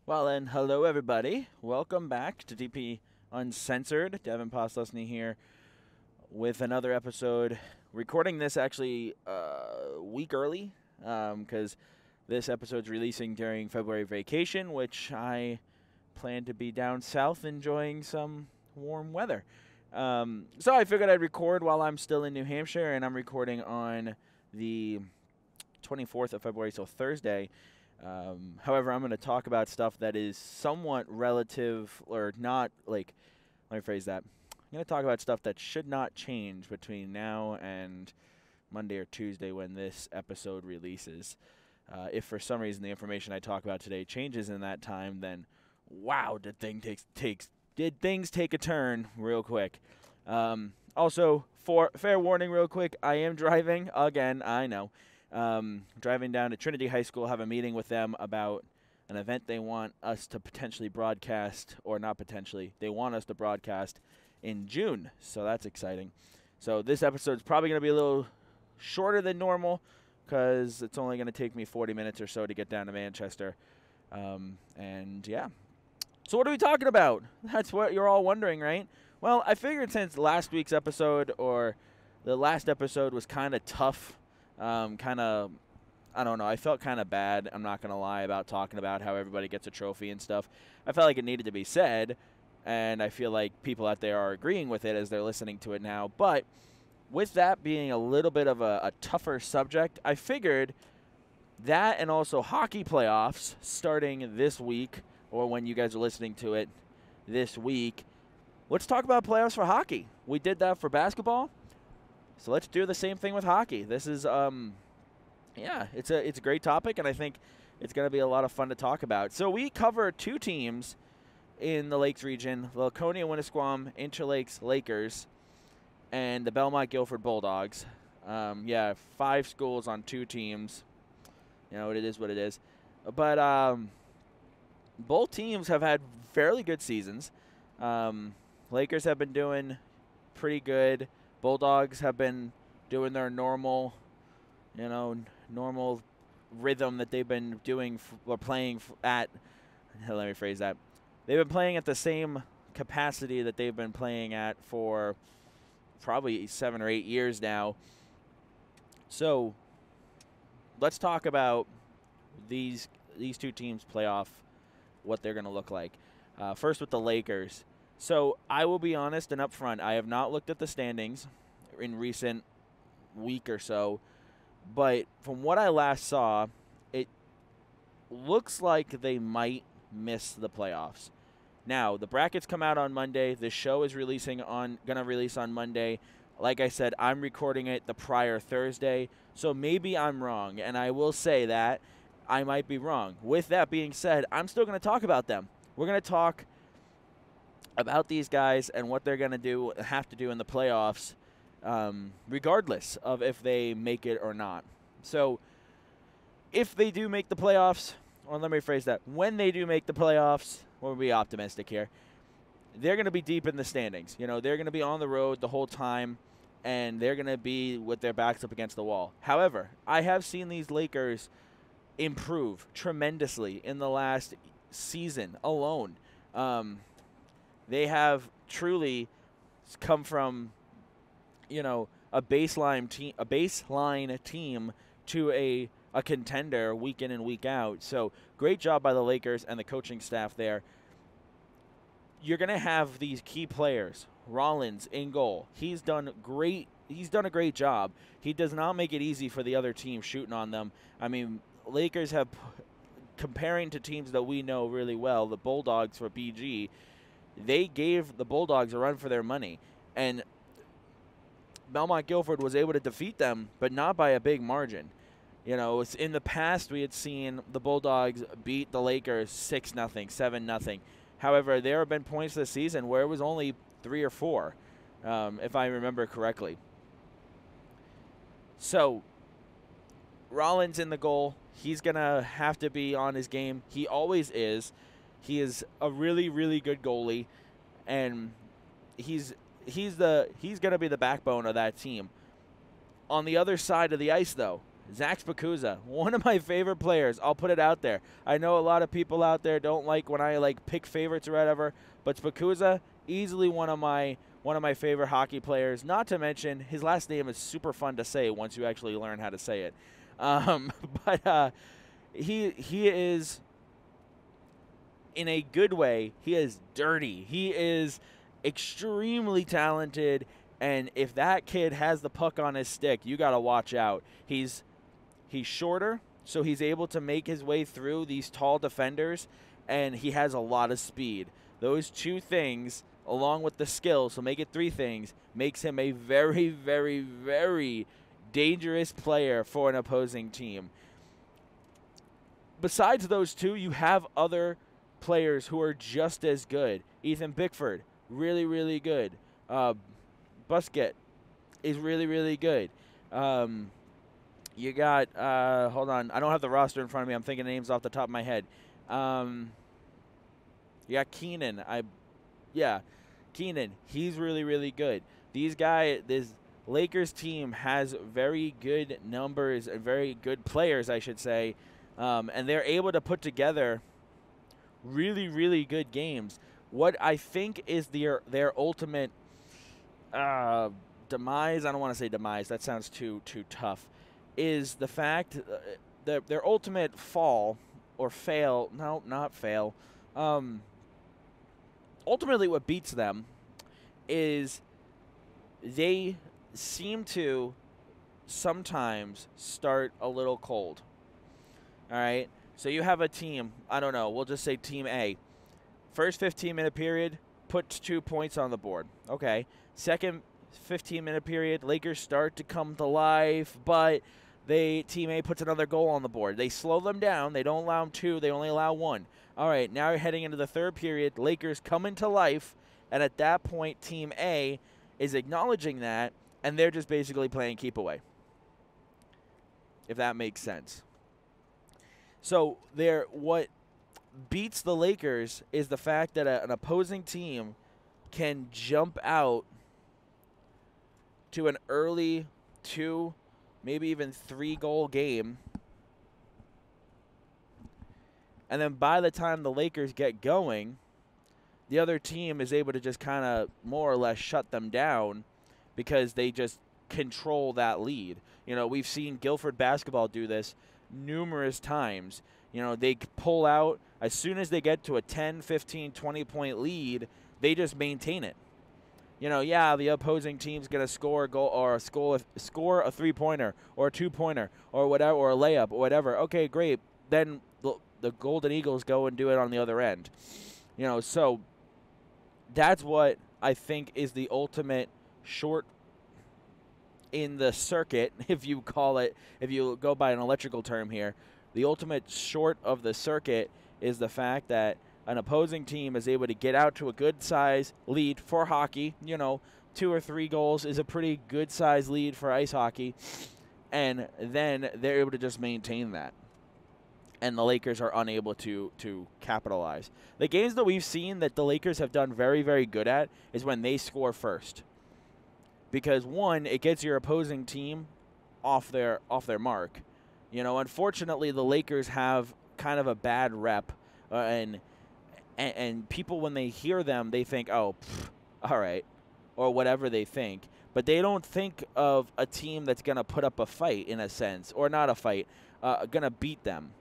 Well, then, hello everybody. Welcome back to DP Uncensored. Devin Postlesny here with another episode. Recording this actually a week early because this episode's releasing during February vacation, which I plan to be down south enjoying some warm weather. So I figured I'd record while I'm still in New Hampshire, and I'm recording on the 24th of February, so Thursday. However, I'm going to talk about stuff that is somewhat relative or not, like, let me phrase that. I'm going to talk about stuff that should not change between now and Monday or Tuesday when this episode releases. If for some reason the information I talk about today changes in that time, then wow, did things take a turn real quick. Also, for fair warning real quick, I am driving again, I know. Driving down to Trinity High School, have a meeting with them about an event they want us to potentially broadcast, or not potentially, they want us to broadcast in June, so that's exciting. So this episode's probably going to be a little shorter than normal because it's only going to take me 40 minutes or so to get down to Manchester. And yeah. So what are we talking about? That's what you're all wondering, right? Well, I figured since last week's episode, or the last episode, was kind of tough, I don't know, I felt kind of bad, I'm not going to lie, about talking about how everybody gets a trophy and stuff. I felt like it needed to be said, and I feel like people out there are agreeing with it as they're listening to it now. But with that being a little bit of a tougher subject, I figured that, and also hockey playoffs starting this week, or when you guys are listening to it this week, let's talk about playoffs for hockey. We did that for basketball. So let's do the same thing with hockey. This is, it's a great topic, and I think it's going to be a lot of fun to talk about. So we cover two teams in the Lakes region: the Laconia Winnisquam Interlakes Lakers and the Belmont-Gilford Bulldogs. 5 schools on 2 teams. You know, it is what it is. But both teams have had fairly good seasons. Lakers have been doing pretty good. Bulldogs have been doing their normal rhythm that they've been doing or playing at. Let me phrase that. They've been playing at the same capacity that they've been playing at for probably 7 or 8 years now. So let's talk about these two teams' playoff, what they're going to look like. First with the Lakers. So I will be honest and upfront, I have not looked at the standings in recent week or so, but from what I last saw, it looks like they might miss the playoffs. Now, the brackets come out on Monday. The show is gonna release on Monday. Like I said, I'm recording it the prior Thursday, so maybe I'm wrong, and I will say that I might be wrong. With that being said, I'm still going to talk about them. We're going to talk about these guys and what they're going to have to do in the playoffs, regardless of if they make it or not. So if they do make the playoffs, or let me phrase that, when they do make the playoffs, we'll be optimistic here, they're going to be deep in the standings. You know, they're going to be on the road the whole time, and they're going to be with their backs up against the wall. However, I have seen these Lakers improve tremendously in the last season alone. They have truly come from, a baseline team to a contender week in and week out. So great job by the Lakers and the coaching staff there. You're going to have these key players. Rollins in goal. He's done great. He's done a great job. He does not make it easy for the other team shooting on them. I mean, Lakers have, comparing to teams that we know really well, the Bulldogs for BG, they gave the Bulldogs a run for their money. And Belmont-Gilford was able to defeat them, but not by a big margin. You know, in the past we had seen the Bulldogs beat the Lakers 6-0, 7-0. However, there have been points this season where it was only 3 or 4, if I remember correctly. So Rollins in the goal. He's going to have to be on his game. He always is. He is a really, really good goalie, and he's going to be the backbone of that team. On the other side of the ice, though, Zach Spakuza, one of my favorite players. I'll put it out there. I know a lot of people out there don't like when I pick favorites or whatever, but Spakuza, easily one of my favorite hockey players. Not to mention his last name is super fun to say once you actually learn how to say it. But he is, in a good way, he is dirty. He is extremely talented, and if that kid has the puck on his stick, you got to watch out. He's shorter, so he's able to make his way through these tall defenders, and he has a lot of speed. Those two things, along with the skill, so make it three things, makes him a very, very, very dangerous player for an opposing team. Besides those two, you have other players who are just as good. Ethan Bickford, really, really good. Busquet is really, really good. You got, hold on, I don't have the roster in front of me. I'm thinking names off the top of my head. You got Keenan. Keenan, he's really, really good. This Lakers team has very good numbers and very good players, I should say, and they're able to put together really, really good games. What I think is their ultimate demise, I don't want to say demise, that sounds too tough, is the fact that their ultimate fall or fail, no, not fail, ultimately what beats them is they seem to sometimes start a little cold. All right? So you have a team, I don't know, we'll just say Team A. First 15-minute period, puts 2 points on the board. Okay. Second 15-minute period, Lakers start to come to life, but Team A puts another goal on the board. They slow them down. They don't allow them 2. They only allow 1. All right, now you're heading into the third period. Lakers come into life, and at that point, Team A is acknowledging that, and they're just basically playing keep away, if that makes sense. So what beats the Lakers is the fact that an opposing team can jump out to an early 2, maybe even 3-goal game, and then by the time the Lakers get going, the other team is able to just kind of more or less shut them down because they just control that lead. You know, we've seen Gilford basketball do this numerous times. You know, they pull out as soon as they get to a 10, 15, 20-point lead, they just maintain it. You know, yeah, the opposing team's going to score a goal or score a three-pointer or a two-pointer or whatever, or a layup or whatever. Okay, great. Then the Golden Eagles go and do it on the other end. You know, so that's what I think is the ultimate short in the circuit, if you call it, if you go by an electrical term here. The ultimate short of the circuit is the fact that an opposing team is able to get out to a good size lead for hockey. You know, 2 or 3 goals is a pretty good size lead for ice hockey, and then they're able to just maintain that. And the Lakers are unable to capitalize. The games that we've seen that the Lakers have done very, very good at is when they score first. Because, one, it gets your opposing team off their mark. You know, unfortunately, the Lakers have kind of a bad rep, and people, when they hear them, they think, oh, all right, or whatever they think. But they don't think of a team that's going to put up a fight, in a sense, or not a fight, going to beat them.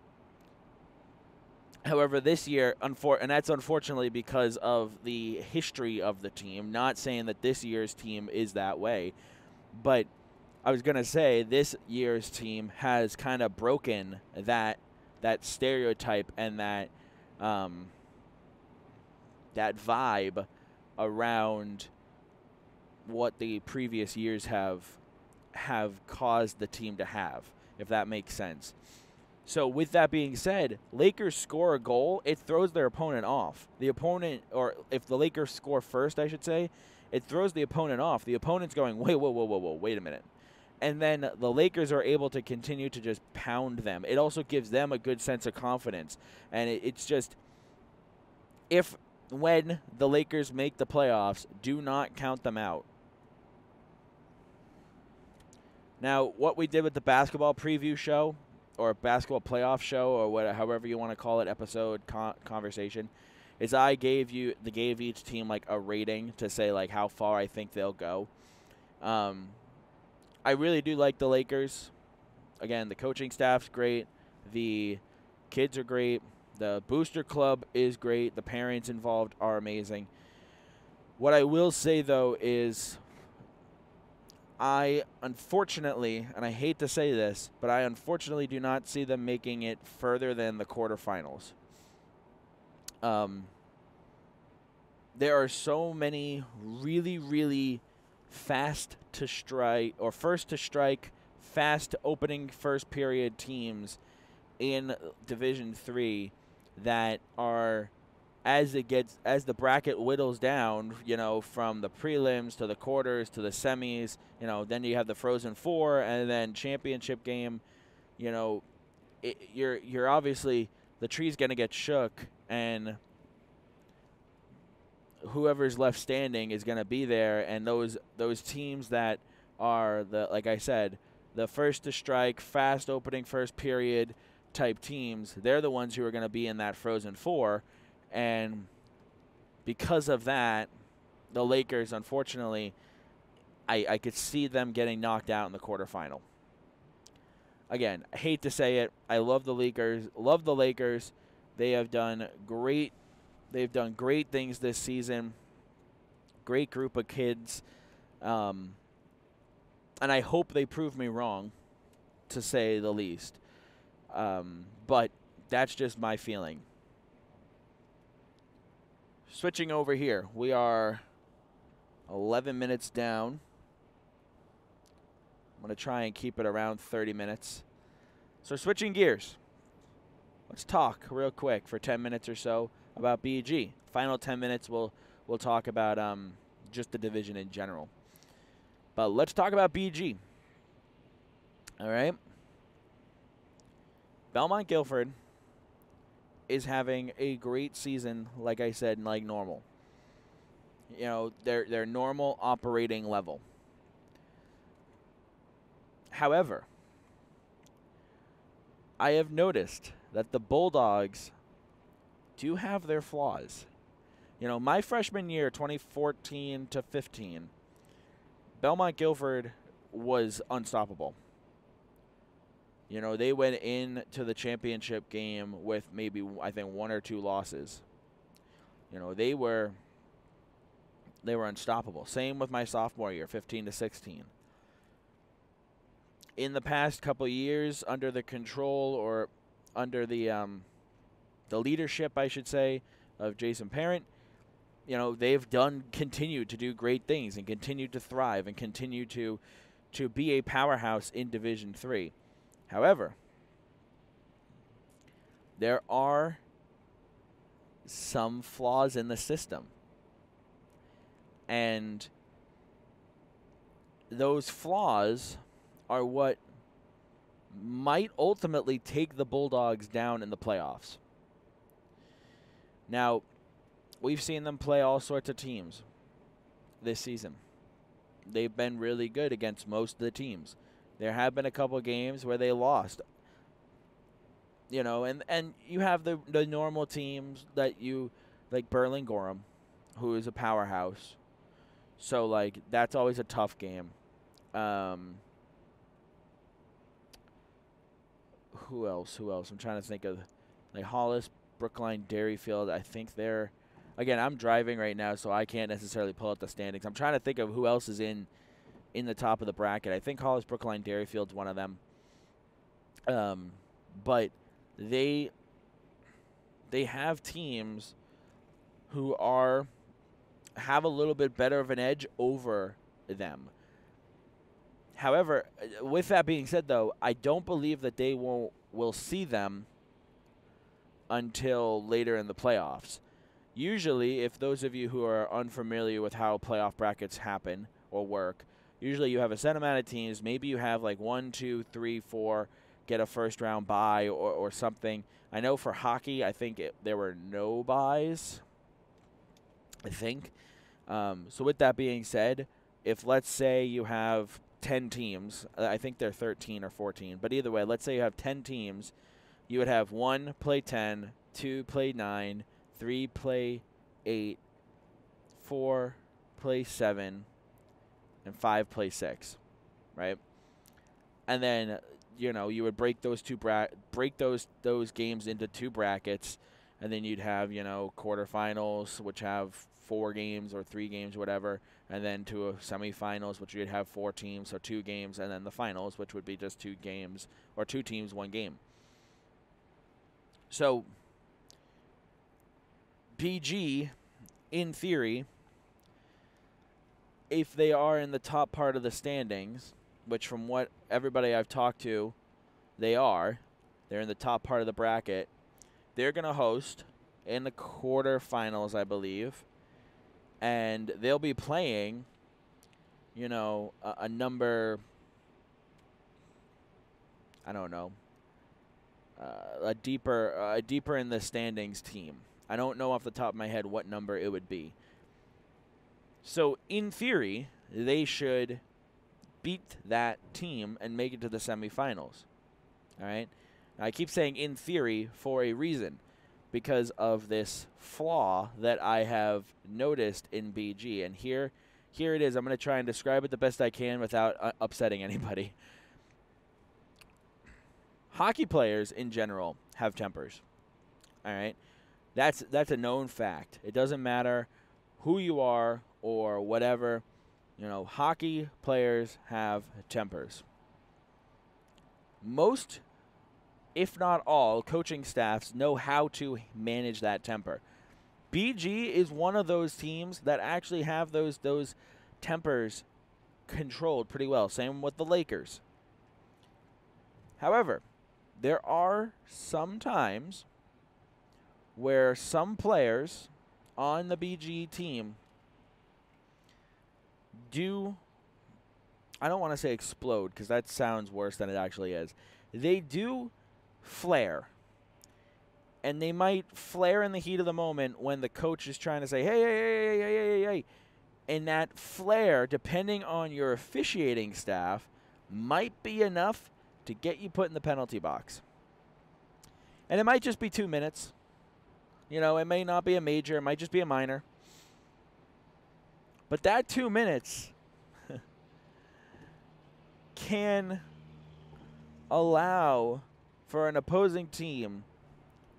However, this year, and that's unfortunately because of the history of the team, not saying that this year's team is that way, but I was going to say this year's team has kind of broken that stereotype and that vibe around what the previous years have caused the team to have, if that makes sense. So with that being said, Lakers score a goal, it throws their opponent off. The opponent, or if the Lakers score first, I should say, it throws the opponent off. The opponent's going, wait, whoa, wait a minute. And then the Lakers are able to continue to just pound them. It also gives them a good sense of confidence. And it's just, when the Lakers make the playoffs, do not count them out. Now, what we did with the basketball preview show or basketball playoff show or however you want to call it, episode conversation, is I gave each team like a rating to say like how far I think they'll go. I really do like the Lakers. Again, the coaching staff's great. The kids are great. The booster club is great. The parents involved are amazing. What I will say, though, is I unfortunately, and I hate to say this, but I unfortunately do not see them making it further than the quarterfinals. There are so many really, really fast to strike or first to strike, fast opening first period teams in Division 3 that are, as the bracket whittles down, from the prelims to the quarters to the semis, then you have the Frozen Four and then championship game. You're obviously, the tree's going to get shook, and whoever's left standing is going to be there, and those teams that are like I said, the first to strike, fast opening first period type teams, they're the ones who are going to be in that Frozen Four. And because of that, the Lakers, unfortunately, I could see them getting knocked out in the quarterfinal. Again, I hate to say it. I love the Lakers. They have done great. They've done great things this season. Great group of kids. And I hope they prove me wrong, to say the least. But that's just my feeling. Switching over here, we are 11 minutes down. I'm going to try and keep it around 30 minutes. So switching gears, let's talk real quick for 10 minutes or so about BG. Final 10 minutes, we'll talk about just the division in general. But let's talk about BG. All right. Belmont-Gilford is having a great season, like I said, like normal. Their normal operating level. However, I have noticed that the Bulldogs do have their flaws. My freshman year, 2014 to 15, Belmont-Gilford was unstoppable. They went into the championship game with maybe, I think, 1 or 2 losses. They were unstoppable. Same with my sophomore year, 15 to 16. In the past couple of years, under the control or under the leadership, I should say, of Jason Parent, they've continued to do great things and continued to thrive and continue to be a powerhouse in Division 3. However, there are some flaws in the system. And those flaws are what might ultimately take the Bulldogs down in the playoffs. Now, we've seen them play all sorts of teams this season. They've been really good against most of the teams. There have been a couple games where they lost. And you have the normal teams that you, like Burlingame, who is a powerhouse. So, like, that's always a tough game. Who else? I'm trying to think of, like, Hollis, Brookline, Dairyfield. I think they're, again, I'm driving right now, so I can't necessarily pull out the standings. I'm trying to think of who else is in the top of the bracket. I think Hollis, Brookline, Dairyfield's one of them. But they have teams who have a little bit better of an edge over them. However, with that being said, though, I don't believe that they will see them until later in the playoffs. Usually, if those of you who are unfamiliar with how playoff brackets happen or work, usually you have a set amount of teams. Maybe you have like 1, 2, 3, 4 get a first round bye or something. I know for hockey, I think there were no byes. I think. So with that being said, if let's say you have 10 teams. I think they're 13 or 14. But either way, let's say you have 10 teams. You would have 1 play 10, 2 play 9, 3 play 8, 4 play 7, and 5 play 6, right? And then, you know, you would break those those games into 2 brackets, and then you'd have, you know, quarterfinals, which have 4 games or 3 games, whatever, and then to a semifinals, which you'd have 4 teams, so 2 games, and then the finals, which would be just 2 games, or 2 teams, 1 game. So, PG, in theory, if they are in the top part of the standings, which from what everybody I've talked to, they're in the top part of the bracket, they're going to host in the quarterfinals, I believe, and they'll be playing, you know, a number, I don't know, a deeper in the standings team. I don't know off the top of my head what number it would be. So in theory, they should beat that team and make it to the semifinals. All right? Now, I keep saying in theory for a reason, because of this flaw that I have noticed in BG. And here it is. I'm going to try and describe it the best I can without upsetting anybody. Hockey players in general have tempers. All right? That's a known fact. It doesn't matter who you are or whatever. You know, hockey players have tempers. Most, if not all, coaching staffs know how to manage that temper. BG is one of those teams that actually have those tempers controlled pretty well. Same with the Lakers. However, there are some times where some players on the BG team do, I don't want to say explode because that sounds worse than it actually is. They do flare. And they might flare in the heat of the moment when the coach is trying to say, hey. And that flare, depending on your officiating staff, might be enough to get you put in the penalty box. And it might just be 2 minutes. You know, it may not be a major. It might just be a minor. But that 2 minutes can allow for an opposing team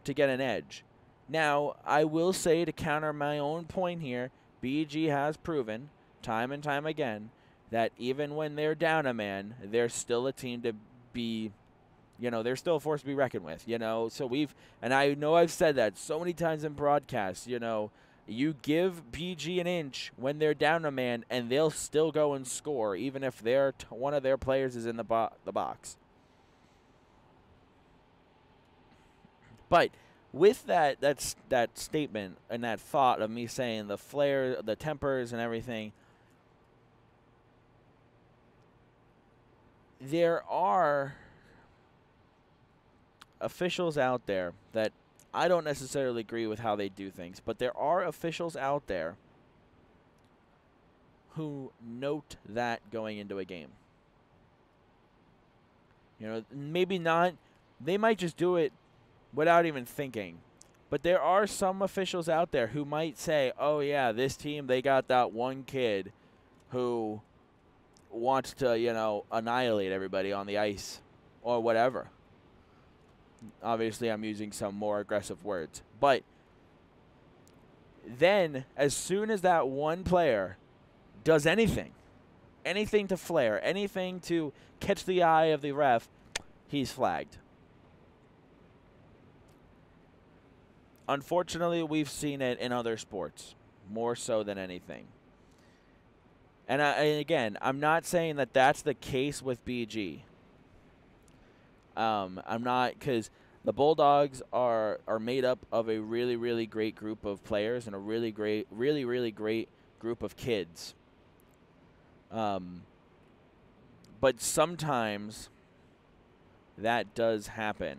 to get an edge. Now, I will say, to counter my own point here, BG has proven time and time again that even when they're down a man, they're still a team to be, you know, they're still a force to be reckoned with, you know. So and I know I've said that so many times in broadcasts, you know, you give BG an inch when they're down a man and they'll still go and score even if one of their players is in the box. But with that statement and that thought of me saying the flare, the tempers and everything, there are officials out there that I don't necessarily agree with how they do things, but there are officials out there who note that going into a game. You know, maybe not, they might just do it without even thinking. But there are some officials out there who might say, oh, yeah, this team, they got that one kid who wants to, you know, annihilate everybody on the ice or whatever. Obviously, I'm using some more aggressive words. But then, as soon as that one player does anything to flare, anything to catch the eye of the ref, he's flagged. Unfortunately, we've seen it in other sports, more so than anything. And again, I'm not saying that that's the case with BG. I'm not, because the Bulldogs are made up of a really, really great group of players and a really great group of kids. But sometimes that does happen.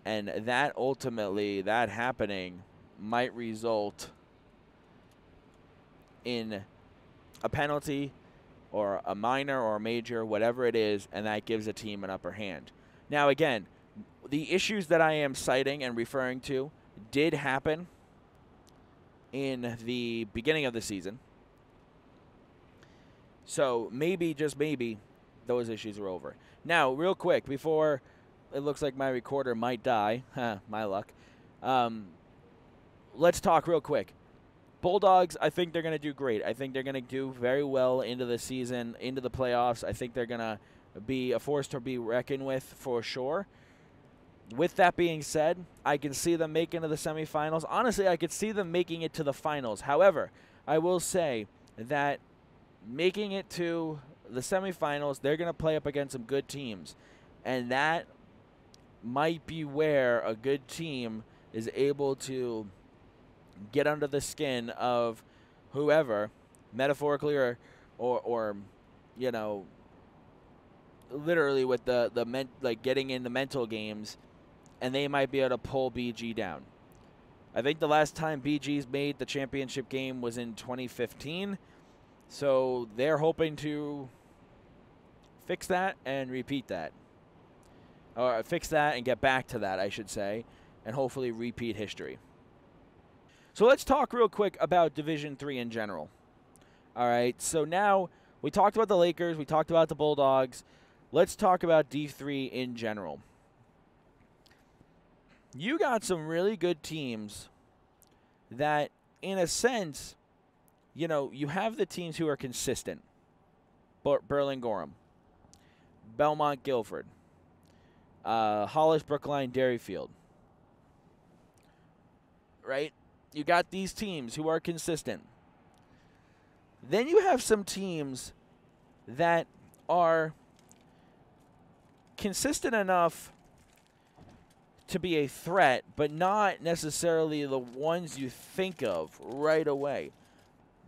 And that ultimately, that happening might result in a penalty or a minor or a major, whatever it is, and that gives a team an upper hand. Now, again, the issues that I am citing and referring to did happen in the beginning of the season. So maybe, just maybe, those issues are over. Now, real quick, before it looks like my recorder might die, my luck, let's talk real quick. Bulldogs, I think they're going to do great. I think they're going to do very well into the season, into the playoffs. I think they're going to be a force to be reckoned with for sure. With that being said, I can see them making it to the semifinals. Honestly, I could see them making it to the finals. However, I will say that making it to the semifinals, they're going to play up against some good teams. And that might be where a good team is able to get under the skin of whoever, metaphorically or you know, literally with like getting in the mental games, and they might be able to pull BG down. I think the last time BG's made the championship game was in 2015, so they're hoping to fix that and repeat that. Or fix that and get back to that, I should say, and hopefully repeat history. So let's talk real quick about Division III in general. All right, so now we talked about the Lakers, we talked about the Bulldogs. Let's talk about D3 in general. You got some really good teams that, in a sense, you know, you have the teams who are consistent. Burlingame, Belmont-Gilford, Hollis, Brookline, Derryfield. Right? You got these teams who are consistent. Then you have some teams that are consistent enough to be a threat, but not necessarily the ones you think of right away.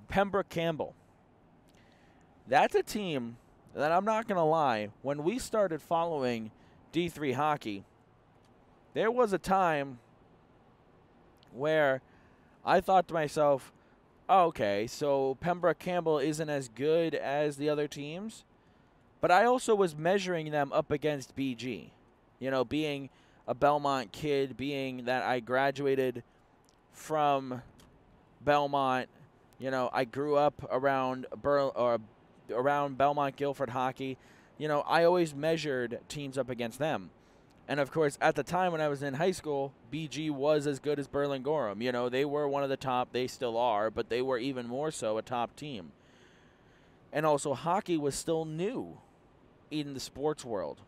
Pembroke Campbell. That's a team that, I'm not going to lie, when we started following D3 hockey, there was a time where I thought to myself, oh, okay, so Pembroke Campbell isn't as good as the other teams. But I also was measuring them up against BG. You know, being a Belmont kid, being that I graduated from Belmont. You know, I grew up around around Belmont-Gilford hockey. You know, I always measured teams up against them. And, of course, at the time when I was in high school, BG was as good as Burlingame. You know, they were one of the top. They still are, but they were even more so a top team. And also, hockey was still new in the sports world,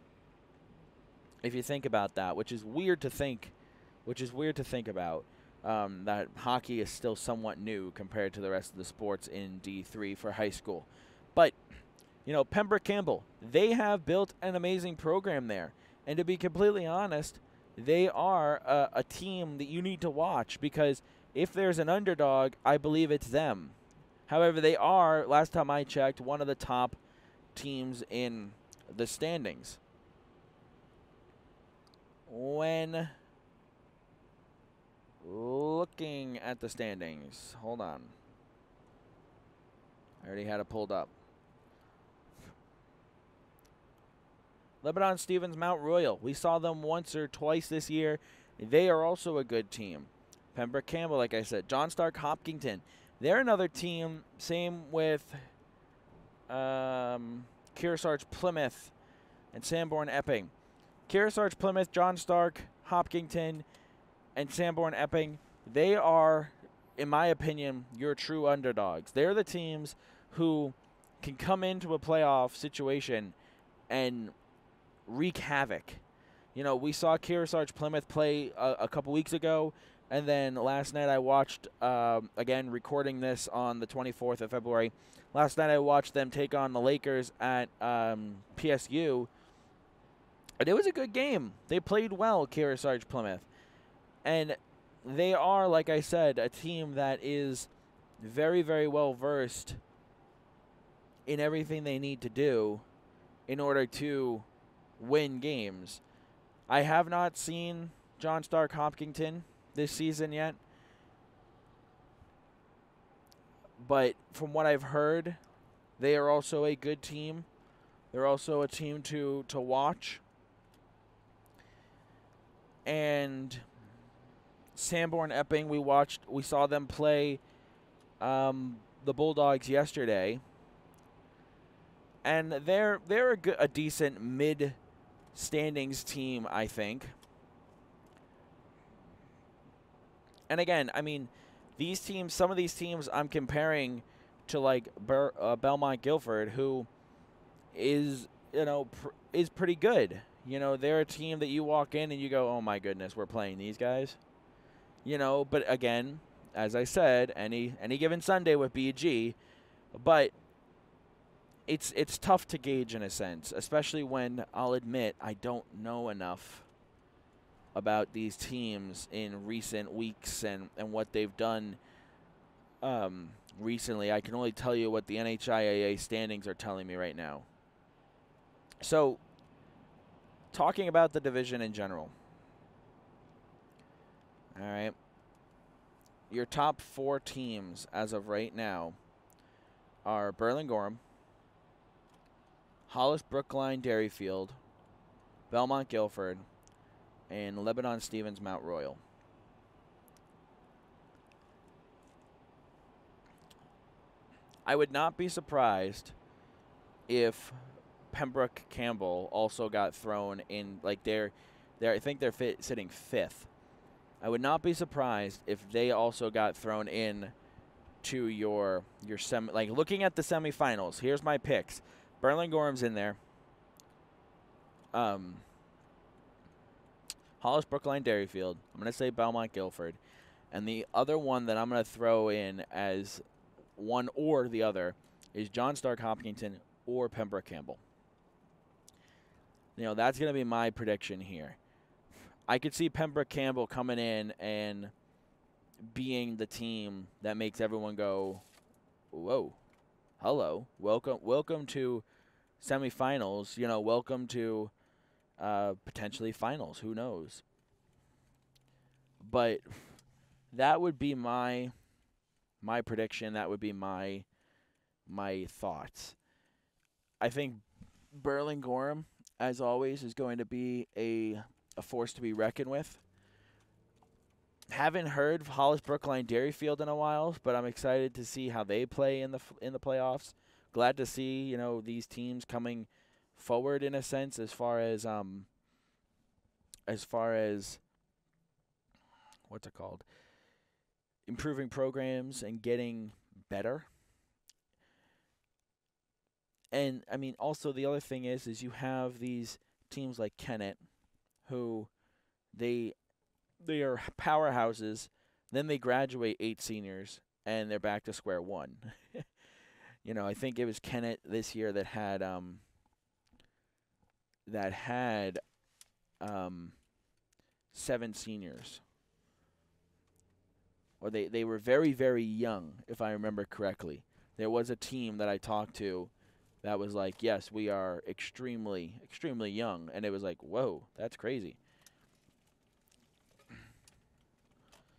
if you think about that, which is weird to think about, that hockey is still somewhat new compared to the rest of the sports in D3 for high school. But, you know, Pembroke Campbell, they have built an amazing program there. And to be completely honest, they are a team that you need to watch, because if there's an underdog, I believe it's them. However, they are, last time I checked, one of the top teams in the standings. When looking at the standings, hold on. I already had it pulled up. Lebanon Stevens, Mount Royal. We saw them once or twice this year. They are also a good team. Pembroke Campbell, like I said. John Stark Hopkinton. They're another team. Same with Kearsarge Plymouth and Sanborn Epping. Kearsarge Plymouth, John Stark, Hopkinton, and Sanborn Epping, they are, in my opinion, your true underdogs. They're the teams who can come into a playoff situation and wreak havoc. You know, we saw Kearsarge Plymouth play a couple weeks ago, and then last night I watched, again, recording this on the 24th of February, last night I watched them take on the Lakers at PSU, and it was a good game. They played well, Kearsarge Plymouth. And they are, like I said, a team that is very, very well versed in everything they need to do in order to win games. I have not seen John Stark Hopkinton this season yet, but from what I've heard, They are also a good team. They're also a team to watch. And Sanborn Epping, we saw them play the Bulldogs yesterday, and they're a decent mid standings team, I think. And again, I mean, these teams, some of these teams, I'm comparing to like Belmont-Gilford, who is is pretty good. They're a team that you walk in and you go, oh my goodness, we're playing these guys. But again, as I said, any given Sunday with BG, but it's tough to gauge in a sense, especially when I'll admit I don't know enough about these teams in recent weeks and what they've done recently. I can only tell you what the NHIAA standings are telling me right now. So, talking about the division in general. All right. Your top 4 teams as of right now are Burlingame, Hollis Brookline Dairyfield, Belmont-Gilford, and Lebanon-Stevens Mount Royal. I would not be surprised if Pembroke Campbell also got thrown in. Like I think they're sitting 5th. I would not be surprised if they also got thrown in to your like looking at the semifinals. Here's my picks. Burlingame's in there. Hollis Brookline Dairyfield. I'm going to say Belmont-Gilford. And the other one that I'm going to throw in as one or the other is John Stark Hopkinton or Pembroke Campbell. That's going to be my prediction here. I could see Pembroke Campbell coming in and being the team that makes everyone go, whoa, hello, welcome to semifinals. Welcome to potentially finals. Who knows? But that would be my prediction. That would be my thoughts. I think Burlingame, as always, is going to be a force to be reckoned with. Haven't heard of Hollis Brookline Dairyfield in a while, but I'm excited to see how they play in the playoffs. Glad to see these teams coming forward in a sense as far as what's it called? Improving programs and getting better. And I mean, also the other thing is you have these teams like Kennett, who they are powerhouses. Then they graduate 8 seniors, and they're back to square one. I think it was Kennett this year that had 7 seniors. Or they were very, very young, if I remember correctly. There was a team that I talked to that was like, yes, we are extremely, extremely young. And it was like, whoa, that's crazy.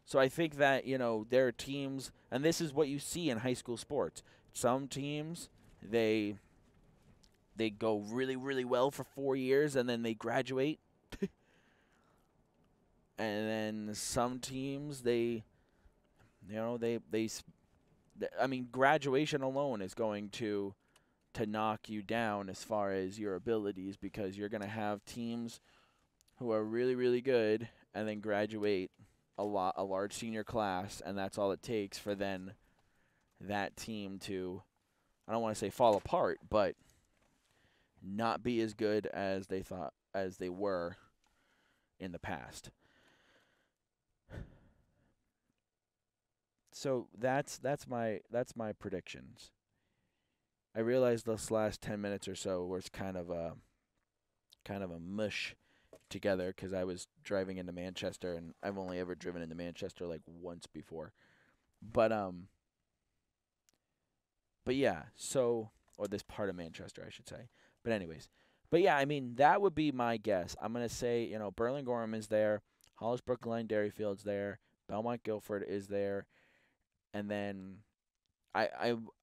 So I think that, there are teams, and this is what you see in high school sports. Some teams, they go really, really well for 4 years, and then they graduate. And then some teams, graduation alone is going to knock you down as far as your abilities, because you're going to have teams who are really, really good and then graduate a large senior class, and that's all it takes for then that team to, I don't want to say fall apart, but not be as good as they were in the past. So that's my predictions. I realized this last 10 minutes or so was kind of a mush together because I was driving into Manchester, and I've only ever driven into Manchester like once before. But yeah, or this part of Manchester, I should say. But anyways, but yeah, I mean, that would be my guess. I'm going to say, Burlingame is there, Hollis Brookline Dairyfield's there, Belmont-Gilford is there, and then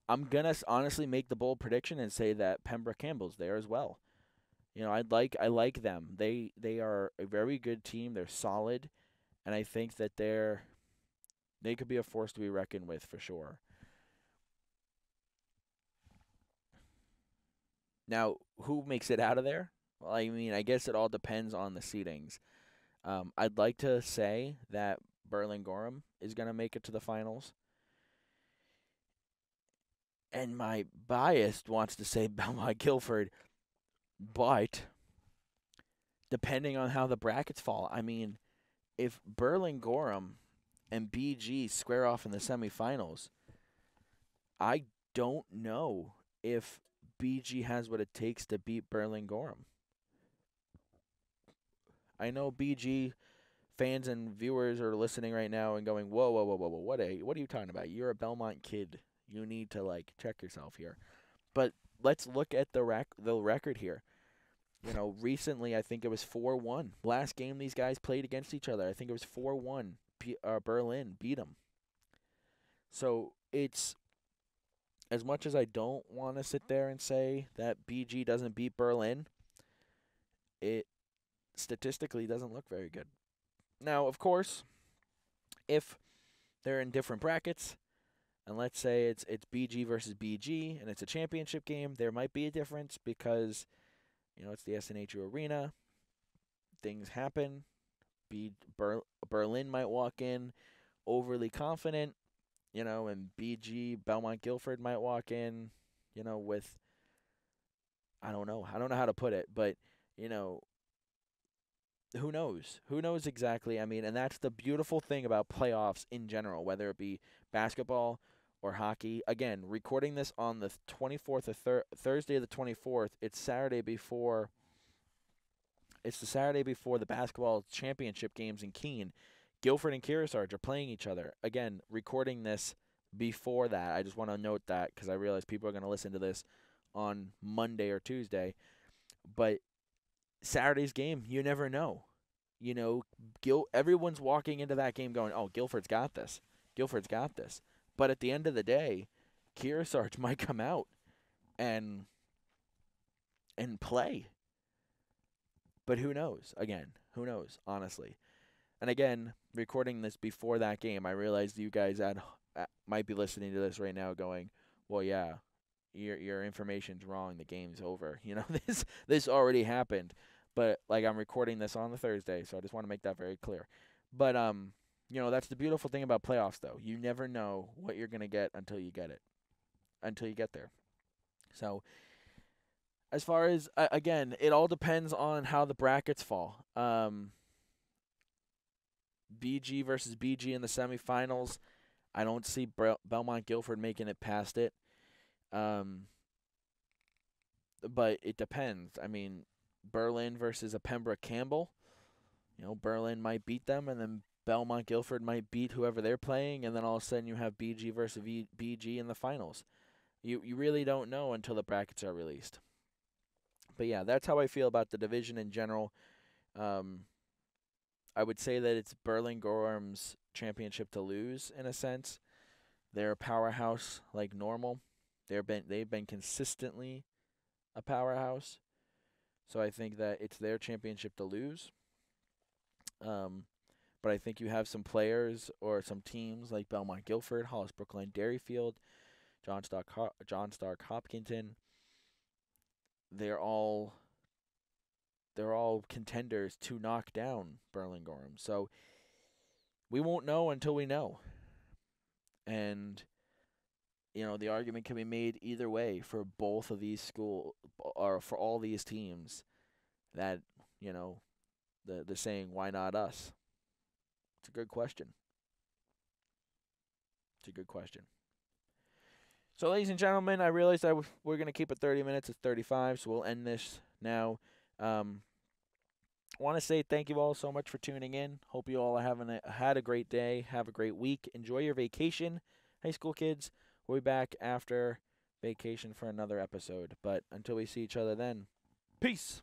I'm going to honestly make the bold prediction and say that Pembroke Campbell's there as well. I like them. They are a very good team. They're solid, and I think that they could be a force to be reckoned with for sure. Now, who makes it out of there? Well, I mean, I guess it all depends on the seedings. I'd like to say that Berlin-Gorham is going to make it to the finals. And my bias wants to say Belmont-Gilford, but depending on how the brackets fall, I mean, if Berlin-Gorham and BG square off in the semifinals, I don't know if BG has what it takes to beat Berlin-Gorham. I know BG fans and viewers are listening right now and going, "Whoa, whoa, whoa, whoa, whoa! What are you talking about? You're a Belmont kid. You need to check yourself here." But let's look at the record here. Recently I think it was 4-1. Last game these guys played against each other, I think it was 4-1. Berlin beat them. So it's, as much as I don't want to sit there and say that BG doesn't beat Berlin, it statistically doesn't look very good. Now, of course, if they're in different brackets, and let's say it's BG versus BG, and it's a championship game, there might be a difference because, it's the SNHU Arena. Things happen. Berlin might walk in overly confident, and BG, Belmont-Gilford might walk in, with, I don't know. I don't know how to put it, but, who knows? Who knows exactly? I mean, and that's the beautiful thing about playoffs in general, whether it be basketball or hockey. Again, recording this on the 24th of Thursday the 24th. It's the Saturday before the basketball championship games in Keene. Guilford and Kearsarge are playing each other. Again, recording this before that. I just want to note that because I realize people are going to listen to this on Monday or Tuesday. But Saturday's game, you never know. Everyone's walking into that game going, "Oh, Guilford's got this. Guilford's got this." But at the end of the day, Kearsarge might come out and play. But who knows? Again, who knows, honestly. And again, recording this before that game, I realized you guys might be listening to this right now going, "Well, yeah, your information's wrong. The game's over." This already happened. But I'm recording this on the Thursday, so I just want to make that very clear. But that's the beautiful thing about playoffs, though. You never know what you're gonna get until you get it, until you get there. So, as far as again, it all depends on how the brackets fall. BG versus BG in the semifinals. I don't see Belmont-Gilford making it past it. But it depends. I mean, Berlin versus a Pembroke Campbell. Berlin might beat them, and then Belmont-Gilford might beat whoever they're playing, and then all of a sudden you have BG versus BG in the finals. You really don't know until the brackets are released. But yeah, that's how I feel about the division in general. I would say that it's Berlin-Gorham's championship to lose in a sense. They're a powerhouse like normal. They've been consistently a powerhouse. So I think that it's their championship to lose. But I think you have some players or some teams like Belmont-Gilford, Hollis Brookline, Dairyfield, John Stark Hopkinton. They're all contenders to knock down Berlin-Gorham. So we won't know until we know. And the argument can be made either way for both of these schools or for all these teams that, the saying, "Why not us?" It's a good question. It's a good question. So, ladies and gentlemen, I realized we're going to keep it 30 minutes. It's 35, so we'll end this now. I want to say thank you all so much for tuning in. Hope you all are had a great day. Have a great week. Enjoy your vacation, high school kids. We'll be back after vacation for another episode. But until we see each other then, peace.